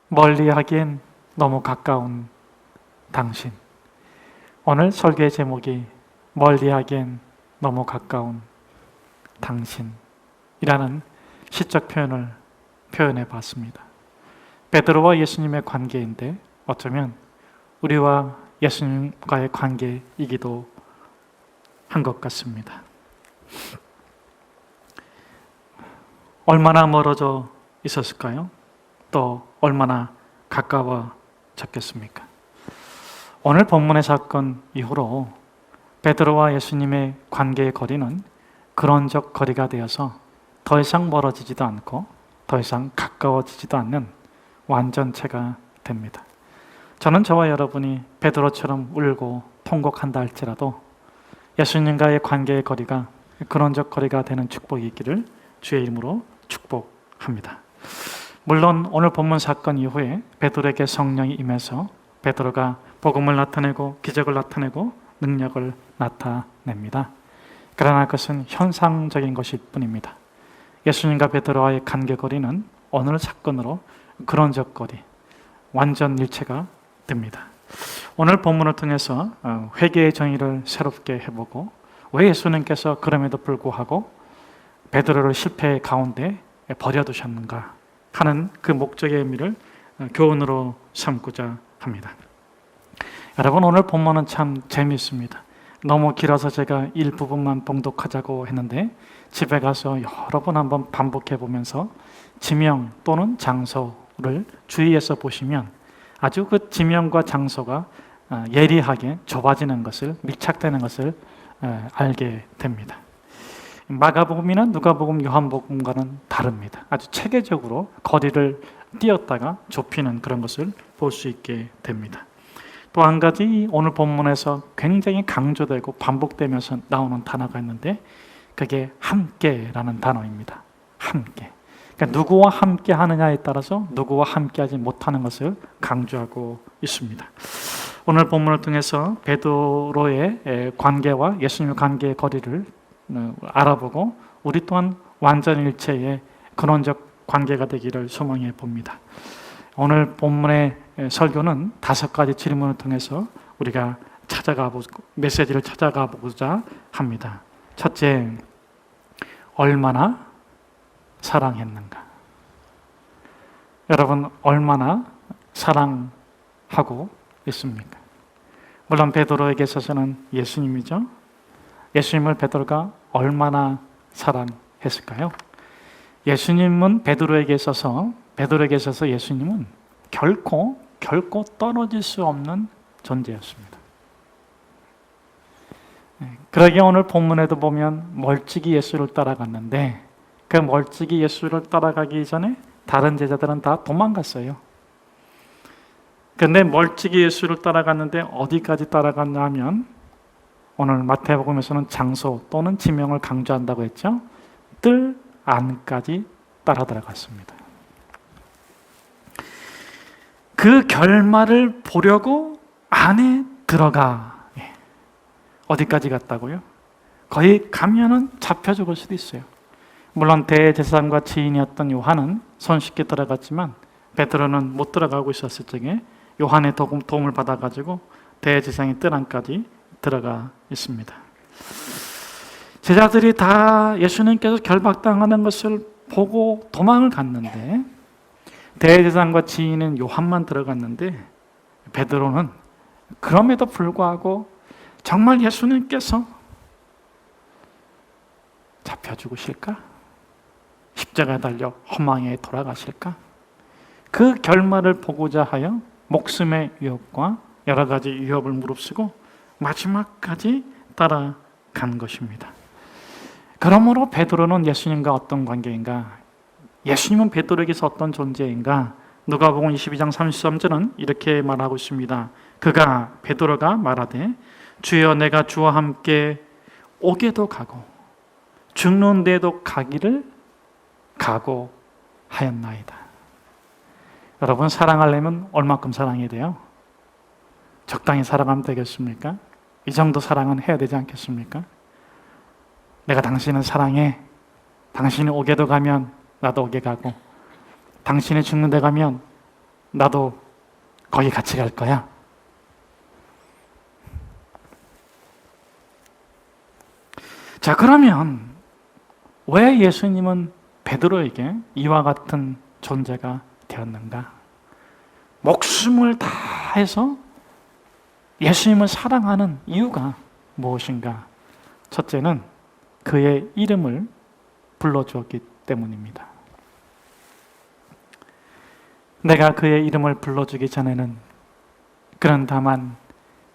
멀리하기엔 너무 가까운 당신. 오늘 설교의 제목이 멀리하기엔 너무 가까운 당신이라는 시적 표현을 표현해 봤습니다. 베드로와 예수님의 관계인데 어쩌면 우리와 예수님과의 관계이기도 한 것 같습니다. 얼마나 멀어져 있었을까요? 또 얼마나 가까워졌겠습니까? 오늘 본문의 사건 이후로 베드로와 예수님의 관계의 거리는 그런적 거리가 되어서 더 이상 멀어지지도 않고 더 이상 가까워지지도 않는 완전체가 됩니다. 저는 저와 여러분이 베드로처럼 울고 통곡한다 할지라도 예수님과의 관계의 거리가 그런적 거리가 되는 축복이 있기를 주의 이름으로 축복합니다. 물론 오늘 본문 사건 이후에 베드로에게 성령이 임해서 베드로가 복음을 나타내고 기적을 나타내고 능력을 나타냅니다. 그러나 그것은 현상적인 것일 뿐입니다. 예수님과 베드로와의 관계거리는 오늘 사건으로 그런적 거리, 완전 일체가 됩니다. 오늘 본문을 통해서 회개의 정의를 새롭게 해보고 왜 예수님께서 그럼에도 불구하고 베드로를 실패 가운데 버려두셨는가 하는 그 목적의 의미를 교훈으로 삼고자 합니다. 여러분, 오늘 본문은 참 재미있습니다. 너무 길어서 제가 일부분만 봉독하자고 했는데 집에 가서 여러 번 한번 반복해 보면서 지명 또는 장소를 주의해서 보시면 아주 그 지명과 장소가 예리하게 좁아지는 것을, 밀착되는 것을 알게 됩니다. 마가복음이나 누가복음, 요한복음과는 다릅니다. 아주 체계적으로 거리를 띄었다가 좁히는 그런 것을 볼 수 있게 됩니다. 또 한 가지 오늘 본문에서 굉장히 강조되고 반복되면서 나오는 단어가 있는데 그게 함께라는 단어입니다. 함께. 그러니까 누구와 함께 하느냐에 따라서 누구와 함께하지 못하는 것을 강조하고 있습니다. 오늘 본문을 통해서 베드로의 관계와 예수님의 관계의 거리를 알아보고 우리 또한 완전일체의 근원적 관계가 되기를 소망해 봅니다. 오늘 본문의 설교는 5가지 질문을 통해서 우리가 메시지를 찾아가 보고자 합니다. 첫째, 얼마나 사랑했는가? 여러분, 얼마나 사랑하고 있습니까? 물론 베드로에게 있어서는 예수님이죠. 예수님을 베드로가 얼마나 사랑했을까요? 예수님은 베드로에게 있어서 예수님은 결코 떨어질 수 없는 존재였습니다. 그러기에 오늘 본문에도 보면 멀찍이 예수를 따라갔는데 그 멀찍이 예수를 따라가기 전에 다른 제자들은 다 도망갔어요. 그런데 멀찍이 예수를 따라갔는데 어디까지 따라갔냐 하면 오늘 마태복음에서는 장소 또는 지명을 강조한다고 했죠. 뜰 안까지 따라 들어갔습니다. 그 결말을 보려고 안에 들어가. 어디까지 갔다고요? 거의 가면은 잡혀 죽을 수도 있어요. 물론 대제사장과 지인이었던 요한은 손쉽게 들어갔지만 베드로는 못 들어가고 있었을 적에 요한의 도움을 받아가지고 대제사장의 뜰 안까지 들어가 있습니다. 제자들이 다 예수님께서 결박당하는 것을 보고 도망을 갔는데 대제사장과 지인은 요한만 들어갔는데 베드로는 그럼에도 불구하고 정말 예수님께서 잡혀 죽으실까? 십자가에 달려 험황에 돌아가실까? 그 결말을 보고자 하여 목숨의 위협과 여러 가지 위협을 무릅쓰고 마지막까지 따라간 것입니다. 그러므로 베드로는 예수님과 어떤 관계인가? 예수님은 베드로에게서 어떤 존재인가? 누가복음 22장 33절은 이렇게 말하고 있습니다. 베드로가 말하되 주여 내가 주와 함께 오게도 가고 죽는 데도 가기를 각오하였나이다. 여러분, 사랑하려면 얼마큼 사랑해야 돼요? 적당히 사랑하면 되겠습니까? 이 정도 사랑은 해야 되지 않겠습니까? 내가 당신을 사랑해. 당신이 오게도 가면 나도 오게 가고, 당신이 죽는 데 가면 나도 거기 같이 갈 거야. 자, 그러면 왜 예수님은 베드로에게 이와 같은 존재가 되었는가? 목숨을 다해서 예수님을 사랑하는 이유가 무엇인가? 첫째는 그의 이름을 불러주었기 때문입니다. 내가 그의 이름을 불러주기 전에는 그는 다만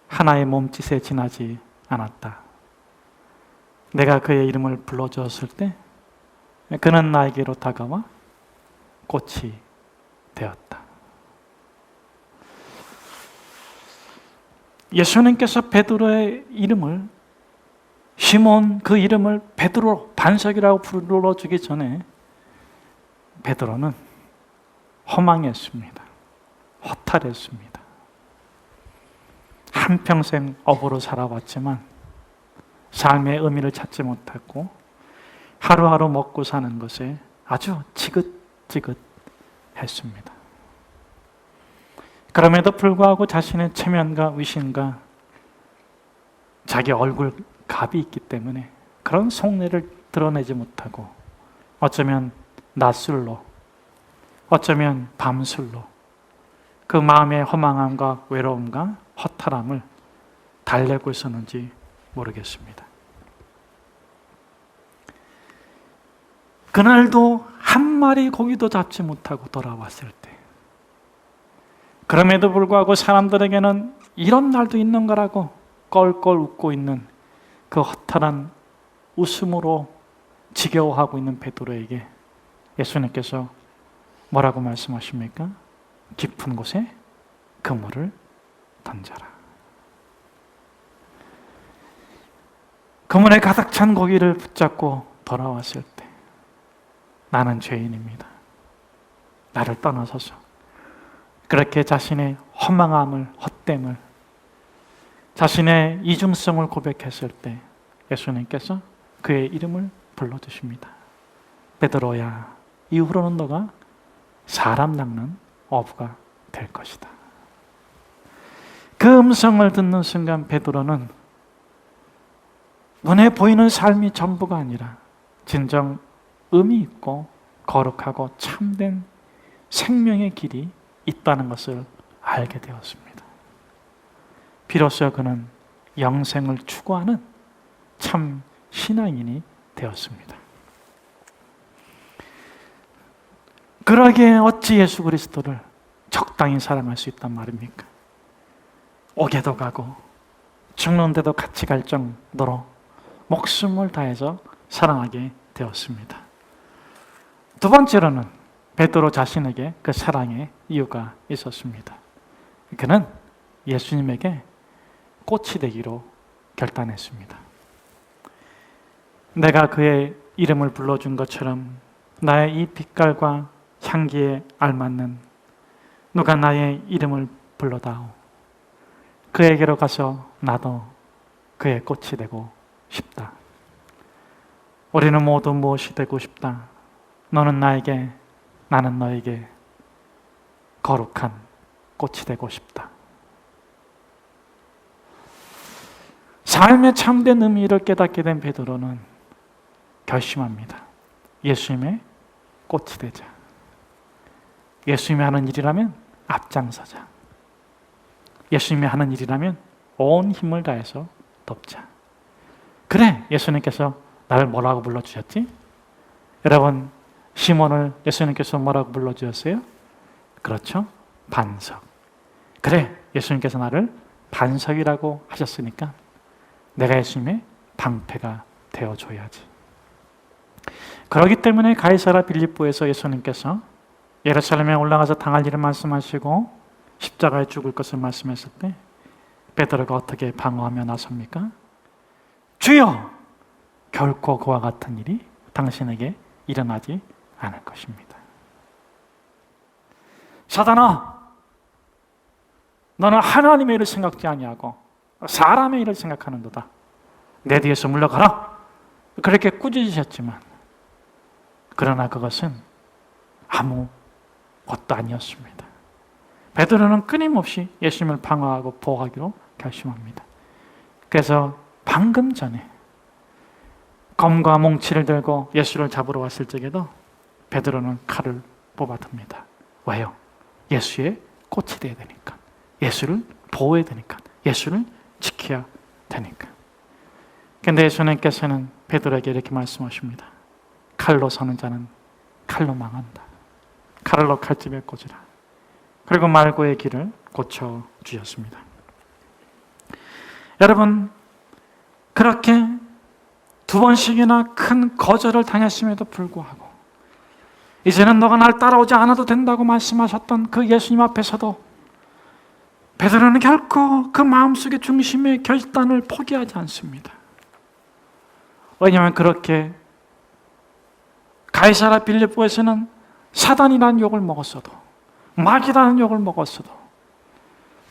하나의 몸짓에 지나지 않았다. 내가 그의 이름을 불러주었을 때 그는 나에게로 다가와 꽃이 되었다. 예수님께서 베드로의 이름을, 시몬 그 이름을 베드로 반석이라고 불러주기 전에 베드로는 허망했습니다. 허탈했습니다. 한평생 어부로 살아왔지만 삶의 의미를 찾지 못했고 하루하루 먹고 사는 것에 아주 지긋지긋했습니다. 그럼에도 불구하고 자신의 체면과 위신과 자기 얼굴 값이 있기 때문에 그런 속내를 드러내지 못하고 어쩌면 낮술로, 어쩌면 밤술로 그 마음의 허망함과 외로움과 허탈함을 달래고 있었는지 모르겠습니다. 그날도 한 마리 고기도 잡지 못하고 돌아왔을 때, 그럼에도 불구하고 사람들에게는 이런 날도 있는 거라고 껄껄 웃고 있는 그 허탈한 웃음으로 지겨워하고 있는 베드로에게 예수님께서 뭐라고 말씀하십니까? 깊은 곳에 그물을 던져라. 그물에 가득 찬 고기를 붙잡고 돌아왔을 때 나는 죄인입니다. 나를 떠나소서. 그렇게 자신의 허망함을, 헛됨을, 자신의 이중성을 고백했을 때 예수님께서 그의 이름을 불러주십니다. 베드로야, 이후로는 너가 사람 낚는 어부가 될 것이다. 그 음성을 듣는 순간 베드로는 눈에 보이는 삶이 전부가 아니라 진정 의미 있고 거룩하고 참된 생명의 길이 있다는 것을 알게 되었습니다. 비로소 그는 영생을 추구하는 참 신앙인이 되었습니다. 그러기에 어찌 예수 그리스도를 적당히 사랑할 수 있단 말입니까? 옥에도 가고 죽는데도 같이 갈 정도로 목숨을 다해서 사랑하게 되었습니다. 두 번째로는 베드로 자신에게 그 사랑의 이유가 있었습니다. 그는 예수님에게 꽃이 되기로 결단했습니다. 내가 그의 이름을 불러준 것처럼 나의 이 빛깔과 향기에 알맞는 누가 나의 이름을 불러다오. 그에게로 가서 나도 그의 꽃이 되고 싶다. 우리는 모두 무엇이 되고 싶다. 너는 나에게, 나는 너에게 거룩한 꽃이 되고 싶다. 삶의 참된 의미를 깨닫게 된 베드로는 결심합니다. 예수님의 꽃이 되자. 예수님이 하는 일이라면 앞장서자. 예수님이 하는 일이라면 온 힘을 다해서 돕자. 그래, 예수님께서 나를 뭐라고 불러주셨지? 여러분, 시몬을 예수님께서 뭐라고 불러주셨어요? 그렇죠? 반석. 그래, 예수님께서 나를 반석이라고 하셨으니까 내가 예수님의 방패가 되어줘야지. 그렇기 때문에 가이사라 빌립보에서 예수님께서 예루살렘에 올라가서 당할 일을 말씀하시고 십자가에 죽을 것을 말씀했을 때 베드로가 어떻게 방어하며 나섭니까? 주여! 결코 그와 같은 일이 당신에게 일어나지 않을 것입니다. 사단아, 너는 하나님의 일을 생각지 아니하고 사람의 일을 생각하는도다. 내 뒤에서 물러가라. 그렇게 꾸짖으셨지만 그러나 그것은 아무 것도 아니었습니다. 베드로는 끊임없이 예수님을 방어하고 보호하기로 결심합니다. 그래서 방금 전에 검과 몽치를 들고 예수를 잡으러 왔을 적에도 베드로는 칼을 뽑아듭니다. 왜요? 예수의 꽃이 되어야 되니까, 예수를 보호해야 되니까, 예수를 지켜야 되니까. 그런데 예수님께서는 베드로에게 이렇게 말씀하십니다. 칼로 서는 자는 칼로 망한다. 칼로 칼집에 꽂으라. 그리고 말고의 길을 고쳐주셨습니다. 여러분, 그렇게 두 번씩이나 큰 거절을 당했음에도 불구하고 이제는 너가 날 따라오지 않아도 된다고 말씀하셨던 그 예수님 앞에서도 베드로는 결코 그 마음속의 중심의 결단을 포기하지 않습니다. 왜냐하면 그렇게 가이사랴 빌립보에서는 사단이라는 욕을 먹었어도, 마귀라는 욕을 먹었어도,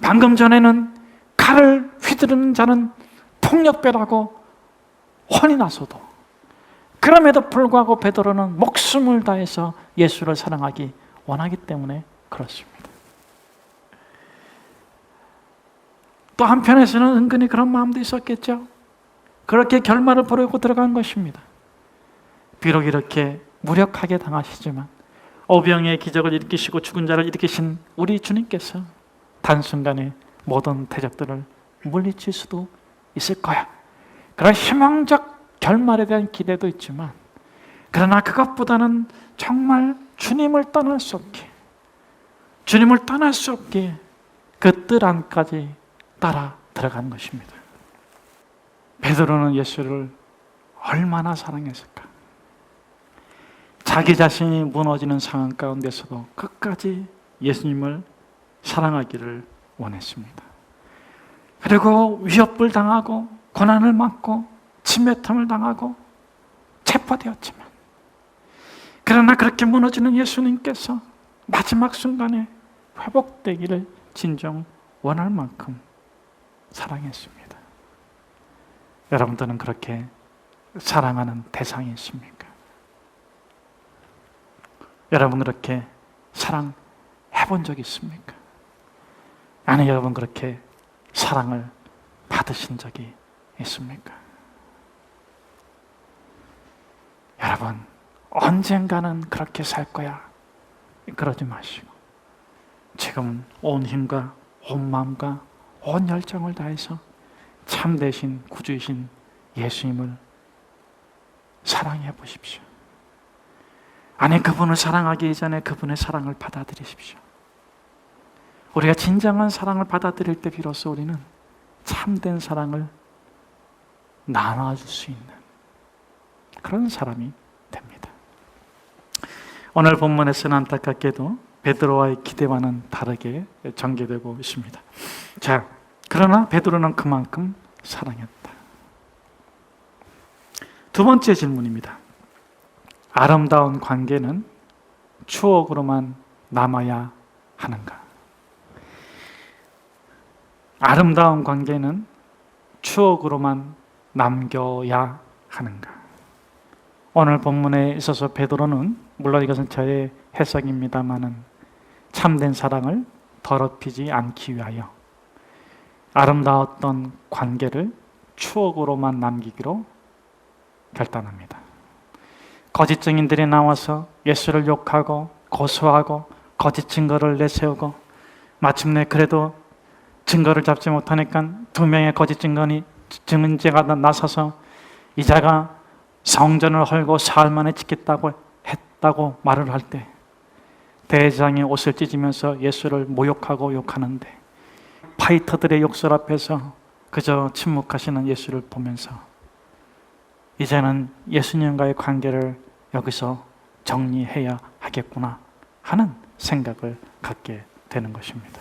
방금 전에는 칼을 휘두르는 자는 폭력배라고 혼이 나서도, 그럼에도 불구하고 베드로는 목숨을 다해서 예수를 사랑하기 원하기 때문에 그렇습니다. 또 한편에서는 은근히 그런 마음도 있었겠죠. 그렇게 결말을 보려고 들어간 것입니다. 비록 이렇게 무력하게 당하시지만 오병이의 기적을 일으키시고 죽은 자를 일으키신 우리 주님께서 단순간에 모든 대적들을 물리칠 수도 있을 거야. 그런 희망적 결말에 대한 기대도 있지만, 그러나 그것보다는 정말 주님을 떠날 수 없게, 주님을 떠날 수 없게 그 뜰 안까지 따라 들어간 것입니다. 베드로는 예수를 얼마나 사랑했을까? 자기 자신이 무너지는 상황 가운데서도 끝까지 예수님을 사랑하기를 원했습니다. 그리고 위협을 당하고 고난을 받고 침뱉음을 당하고 체포되었지만, 그러나 그렇게 무너지는 예수님께서 마지막 순간에 회복되기를 진정 원할 만큼 사랑했습니다. 여러분들은 그렇게 사랑하는 대상이 있습니까? 여러분 그렇게 사랑해 본 적 있습니까? 아니, 여러분 그렇게 사랑을 받으신 적이 있습니까? 여러분, 언젠가는 그렇게 살 거야, 그러지 마시고 지금 온 힘과 온 마음과 온 열정을 다해서 참되신 구주이신 예수님을 사랑해 보십시오. 아니, 그분을 사랑하기 이전에 그분의 사랑을 받아들이십시오. 우리가 진정한 사랑을 받아들일 때 비로소 우리는 참된 사랑을 나눠줄 수 있는 그런 사람이 됩니다. 오늘 본문에서는 안타깝게도 베드로와의 기대와는 다르게 전개되고 있습니다. 자, 그러나 베드로는 그만큼 사랑했다. 두 번째 질문입니다. 아름다운 관계는 추억으로만 남아야 하는가? 아름다운 관계는 추억으로만 남겨야 하는가? 오늘 본문에 있어서 베드로는, 물론 이것은 저의 해석입니다마는, 참된 사랑을 더럽히지 않기 위하여 아름다웠던 관계를 추억으로만 남기기로 결단합니다. 거짓 증인들이 나와서 예수를 욕하고 고소하고 거짓 증거를 내세우고, 마침내 그래도 증거를 잡지 못하니까 두 명의 거짓 증인자가 나서서 이 자가 성전을 헐고 사흘 만에 짓겠다고 했다고 말을 할 때 대제사장이 옷을 찢으면서 예수를 모욕하고 욕하는데, 파이터들의 욕설 앞에서 그저 침묵하시는 예수를 보면서 이제는 예수님과의 관계를 여기서 정리해야 하겠구나 하는 생각을 갖게 되는 것입니다.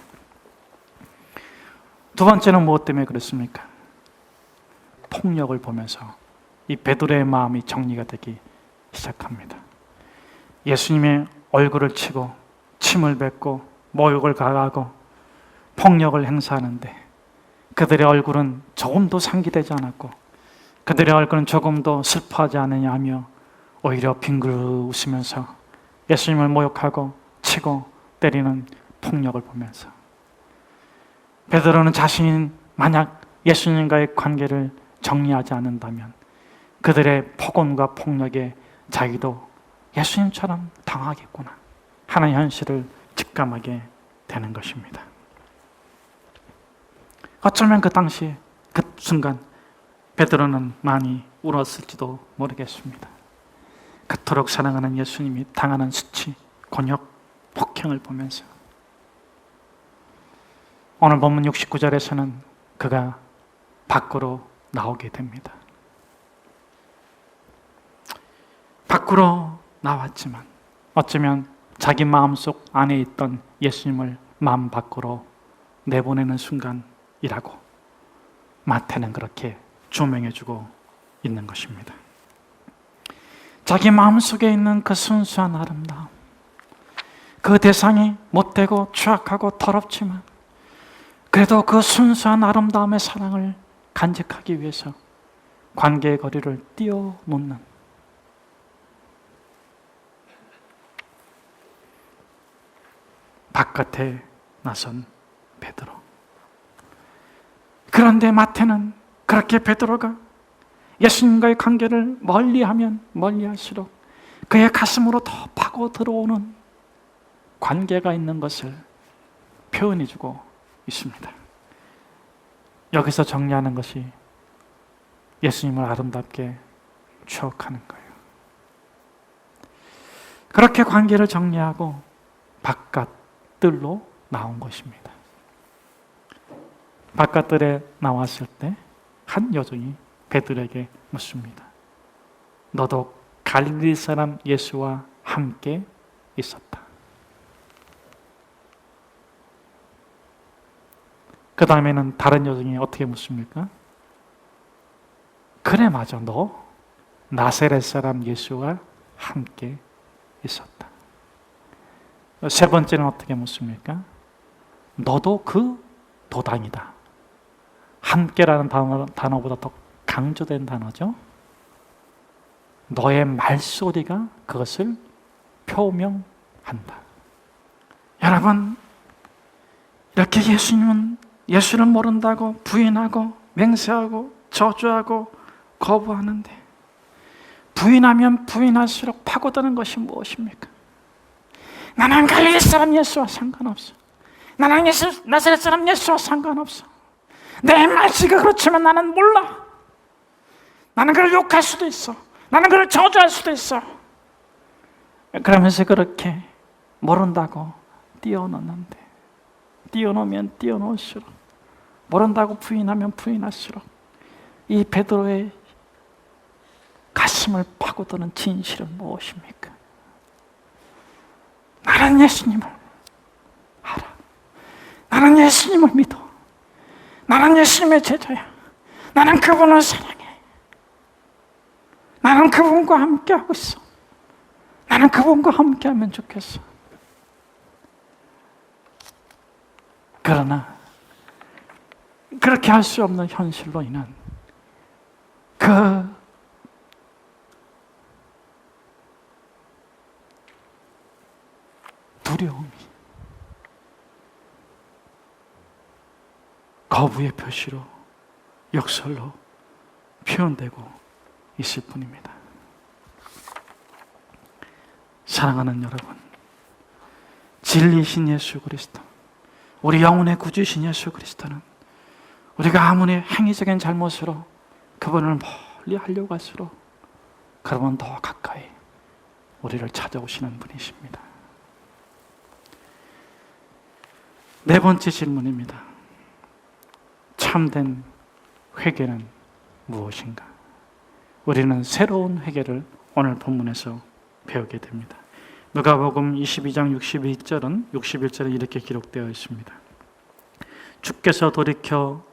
두 번째는 무엇 때문에 그렇습니까? 폭력을 보면서 이 베드로의 마음이 정리가 되기 시작합니다. 예수님의 얼굴을 치고 침을 뱉고 모욕을 가하고 폭력을 행사하는데, 그들의 얼굴은 조금도 상기되지 않았고 그들의 얼굴은 조금도 슬퍼하지 않으냐며 오히려 빙그르 웃으면서 예수님을 모욕하고 치고 때리는 폭력을 보면서 베드로는 자신이 만약 예수님과의 관계를 정리하지 않는다면 그들의 폭언과 폭력에 자기도 예수님처럼 당하겠구나 하는 현실을 직감하게 되는 것입니다. 어쩌면 그 당시 그 순간 베드로는 많이 울었을지도 모르겠습니다. 그토록 사랑하는 예수님이 당하는 수치, 곤욕, 폭행을 보면서 오늘 본문 69절에서는 그가 밖으로 나오게 됩니다. 밖으로 나왔지만 어쩌면 자기 마음속 안에 있던 예수님을 마음 밖으로 내보내는 순간이라고 마태는 그렇게 조명해주고 있는 것입니다. 자기 마음속에 있는 그 순수한 아름다움, 그 대상이 못되고 추악하고 더럽지만 그래도 그 순수한 아름다움의 사랑을 간직하기 위해서 관계의 거리를 띄워놓는 바깥에 나선 베드로. 그런데 마태는 그렇게 베드로가 예수님과의 관계를 멀리하면 멀리할수록 그의 가슴으로 더 파고 들어오는 관계가 있는 것을 표현해주고 있습니다. 여기서 정리하는 것이 예수님을 아름답게 추억하는 거예요. 그렇게 관계를 정리하고 바깥들로 나온 것입니다. 바깥들에 나왔을 때 한 여종이 베드로에게 묻습니다. 너도 갈릴리 사람 예수와 함께 있었다. 그 다음에는 다른 여종이 어떻게 묻습니까? 그래 맞아, 너 나사렛 사람 예수와 함께 있었다. 세 번째는 어떻게 묻습니까? 너도 그 도당이다. 함께라는 단어보다 더 강조된 단어죠. 너의 말소리가 그것을 표명한다. 여러분, 이렇게 예수를 모른다고 부인하고 맹세하고 저주하고 거부하는데 부인하면 부인할수록 파고드는 것이 무엇입니까? 나는 갈릴리 사람 예수와 상관없어. 나는 나사렛 사람 예수와 상관없어. 내 말씨가 그렇지만 나는 몰라. 나는 그를 욕할 수도 있어. 나는 그를 저주할 수도 있어. 그러면서 그렇게 모른다고 띄워놓는데 띄워놓으면 띄워놓을수록 모른다고 부인하면 부인할수록 이 베드로의 가슴을 파고드는 진실은 무엇입니까? 나는 예수님을 알아. 나는 예수님을 믿어. 나는 예수님의 제자야. 나는 그분을 사랑해. 나는 그분과 함께하고 있어. 나는 그분과 함께하면 좋겠어. 그러나 그렇게 할 수 없는 현실로 인한 그 두려움이 거부의 표시로 역설로 표현되고 있을 뿐입니다. 사랑하는 여러분, 진리이신 예수 그리스도, 우리 영혼의 구주이신 예수 그리스도는 우리가 아무리 행위적인 잘못으로 그분을 멀리 하려고 할수록 그러면 더 가까이 우리를 찾아오시는 분이십니다. 네 번째 질문입니다. 참된 회개는 무엇인가? 우리는 새로운 회개를 오늘 본문에서 배우게 됩니다. 누가복음 22장 61절은 이렇게 기록되어 있습니다. 주께서 돌이켜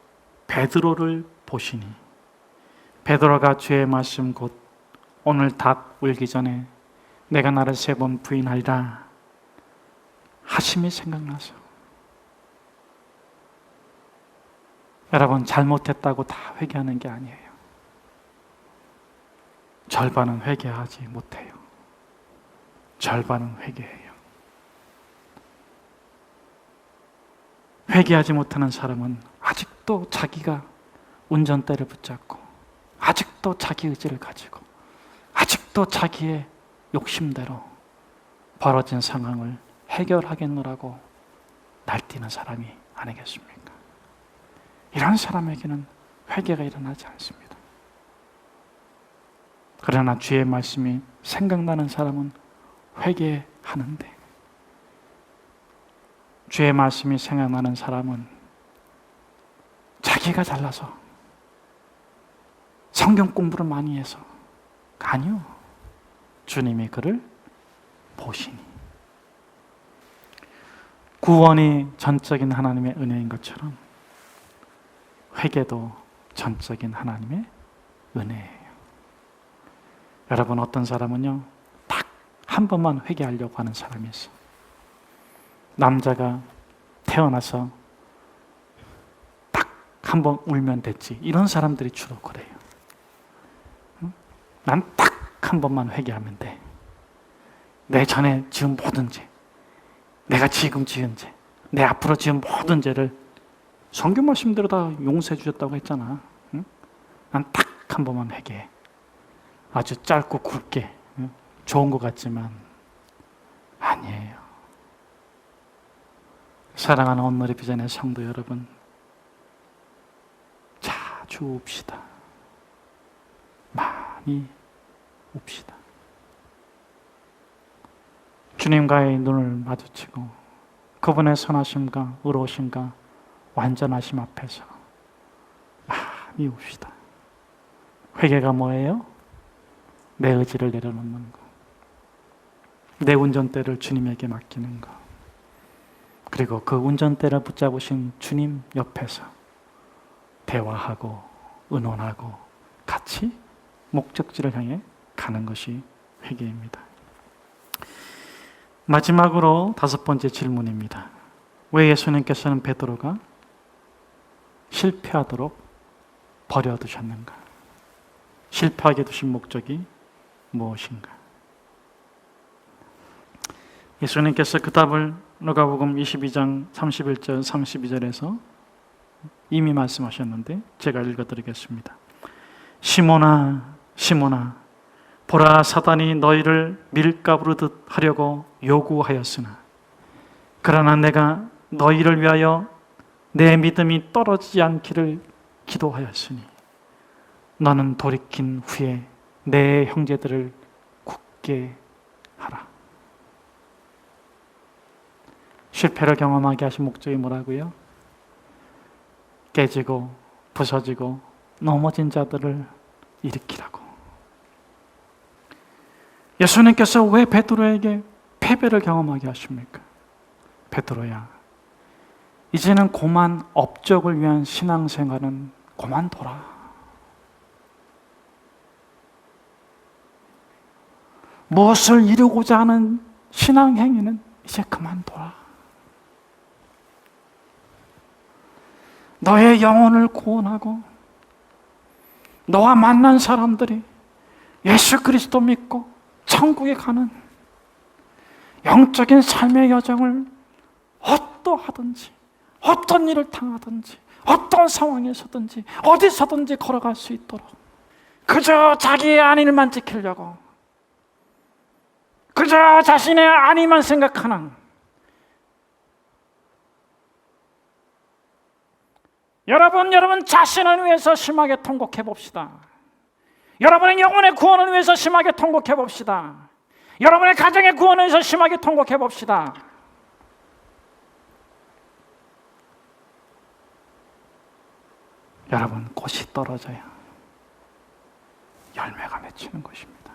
베드로를 보시니 베드로가 주의 말씀 곧 오늘 닭 울기 전에 내가 나를 3번 부인하리라 하심이 생각나서, 여러분, 잘못했다고 다 회개하는 게 아니에요. 절반은 회개하지 못해요. 절반은 회개해요. 회개하지 못하는 사람은 아직도 자기가 운전대를 붙잡고, 아직도 자기 의지를 가지고, 아직도 자기의 욕심대로 벌어진 상황을 해결하겠노라고 날뛰는 사람이 아니겠습니까? 이런 사람에게는 회개가 일어나지 않습니다. 그러나 주의 말씀이 생각나는 사람은 회개하는데, 주의 말씀이 생각나는 사람은 자기가 잘나서 성경 공부를 많이 해서, 아니요, 주님이 그를 보시니. 구원이 전적인 하나님의 은혜인 것처럼 회개도 전적인 하나님의 은혜예요. 여러분, 어떤 사람은요, 딱 한 번만 회개하려고 하는 사람이 있어. 남자가 태어나서 딱 한 번 울면 됐지, 이런 사람들이 주로 그래요. 난 딱 한 번만 회개하면 돼. 내 전에 지은 모든 죄, 내가 지금 지은 죄, 내 앞으로 지은 모든 죄를 성경 말씀대로 다 용서해 주셨다고 했잖아. 난 딱 한 번만 회개해. 아주 짧고 굵게 좋은 것 같지만 아니에요. 사랑하는 온누리 비전의 성도 여러분, 자주 웁시다. 많이 웁시다. 주님과의 눈을 마주치고 그분의 선하심과 의로우심과 완전하심 앞에서 많이 웁시다. 회개가 뭐예요? 내 의지를 내려놓는 거, 내 운전대를 주님에게 맡기는 거, 그리고 그 운전대를 붙잡으신 주님 옆에서 대화하고 의논하고 같이 목적지를 향해 가는 것이 회개입니다. 마지막으로 5번째 질문입니다. 왜 예수님께서는 베드로가 실패하도록 버려두셨는가? 실패하게 두신 목적이 무엇인가? 예수님께서 그 답을 누가복음 22장 31절 32절에서 이미 말씀하셨는데 제가 읽어드리겠습니다. 시몬아, 시몬아, 보라, 사단이 너희를 밀가부르듯 하려고 요구하였으나 그러나 내가 너희를 위하여 내 믿음이 떨어지지 않기를 기도하였으니 너는 돌이킨 후에 내 형제들을 굳게 하라. 실패를 경험하게 하신 목적이 뭐라고요? 깨지고 부서지고 넘어진 자들을 일으키라고. 예수님께서 왜 베드로에게 패배를 경험하게 하십니까? 베드로야, 이제는 고만 업적을 위한 신앙생활은 그만둬라. 무엇을 이루고자 하는 신앙행위는 이제 그만둬라. 너의 영혼을 구원하고 너와 만난 사람들이 예수 그리스도 믿고 천국에 가는 영적인 삶의 여정을 어떠하든지, 어떤 일을 당하든지, 어떤 상황에서든지, 어디서든지 걸어갈 수 있도록 그저 자기의 안위만 지키려고, 그저 자신의 안위만 생각하는, 여러분 자신을 위해서 심하게 통곡해 봅시다. 여러분의 영혼의 구원을 위해서 심하게 통곡해 봅시다. 여러분의 가정의 구원을 위해서 심하게 통곡해 봅시다. 여러분, 꽃이 떨어져야 열매가 맺히는 것입니다.